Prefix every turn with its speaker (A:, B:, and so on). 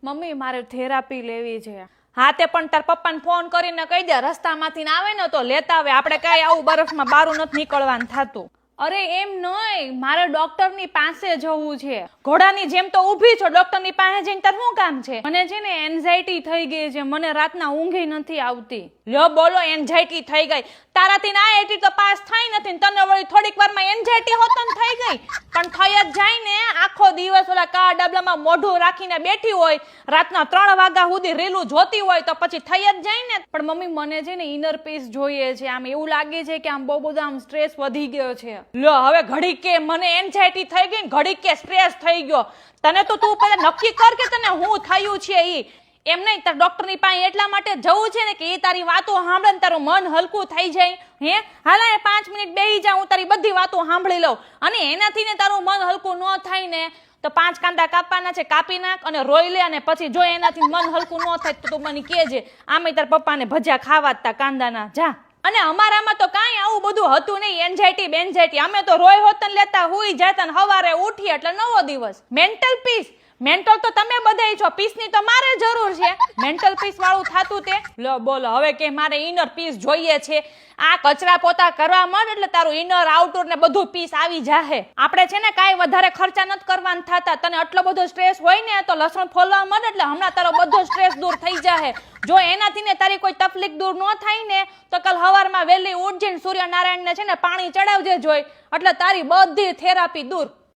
A: Mummy મારે therapy લેવી છે. હા તે પણ તાર પપ્પાને ફોન કરીને કહી દે રસ્તામાંથી ને આવે ને તો લેતા આવે. આપણે કઈ આવું બરફમાં બારું નથી નીકળવાનું થતું. અરે એમ નહીં, મારે ડોક્ટરની પાસે જવું છે. ઘોડાની જેમ તો ઊભી છો, ડોક્ટરની પાસે જઈને તાર શું કામ છે? મને છે ને એન્ઝાયટી થઈ ગઈ છે, મને રાતના ઊંઘી નથી આવતી. લ્યો બોલો, એન્ઝાયટી થઈ ગઈ? તારાથી ના એટી તો પાસ થઈ નથી, તને વળી થોડીક વારમાં એન્ઝાયટી હોતન થઈ ગઈ. પણ થઈ જ જાય ને. આખો દિવસ ઓલા કા ડબલામાં મોઢું રાખીને બેઠી હોય, રાતના 3 વાગ્યા સુધી રીલું જોતી હોય તો પછી થઈ જ જાય ને. પણ મમ્મી મને છે ને ઇનર પીસ જોઈએ છે. આમ એવું લાગે છે કે આમ બહુ બધો આમ સ્ટ્રેસ વધી ગયો છે. લો હવે ઘડી કે મને એન્ઝાયટી થઈ ગઈ, ઘડી કે સ્ટ્રેસ થઈ ગયો. તને તો તું પહેલા નક્કી કર કે તને હું થયું છે ઈ. એમ નહીં, તાર ડોક્ટરની પાસે એટલા માટે જવું છે ને કે એ તારી વાતો સાંભળે ને તારું મન હલકું થઈ જાય. હે હાલ 5 મિનિટ બેહી જા, હું તારી બધી વાતો સાંભળી લઉં. અને એનાથી ને તારું મન હલકું ન થાય ને તો 5 કાંદા કાપવાના છે, કાપી નાખ અને રોઈ લે. અને પછી જો એનાથી મન હલકું ન થાય તો તું મને કહેજે. આમે તાર પપ્પાને ભજીયા ખાવા જ તા કાંદાના. જા. અને અમારામાં તો કાંઈ આવું બધું હતું નહીં, એન્ઝાયટી બેન્ઝાયટી. અમે તો રોય હોતન લેતા હુઈ જતા ને સવારે ઉઠી એટલે નવો દિવસ. મેન્ટલ પીસ, મેન્ટલ તો તમે બધાય છો, પીસની તો મારે જરૂર છે. મેન્ટલ પીસ વાળું થાતું તે. લો બોલો હવે કે મારે ઇનર પીસ જોઈએ છે. આ કચરા પોતા કરવા માંડ એટલે તારું ઇનર આઉટર ને બધું પીસ આવી જાહે. આપણે છે ને કાંઈ વધારે ખર્ચા નથી કરવાના થતા. તને આટલો બધો સ્ટ્રેસ હોય ને તો લસણ ફોલવા માંડ એટલે હમણાં તારો બધો સ્ટ્રેસ દૂર થઈ જાહે. જો એનાથી ને તારી કોઈ તકલીફ દૂર ન થાય ને તો કાલ સવારમાં વહેલી ઉઠજે ને સૂર્યનારાયણ ને છે ને પાણી ચડાવજે જોઈ એટલે તારી બધી થેરાપી દૂર.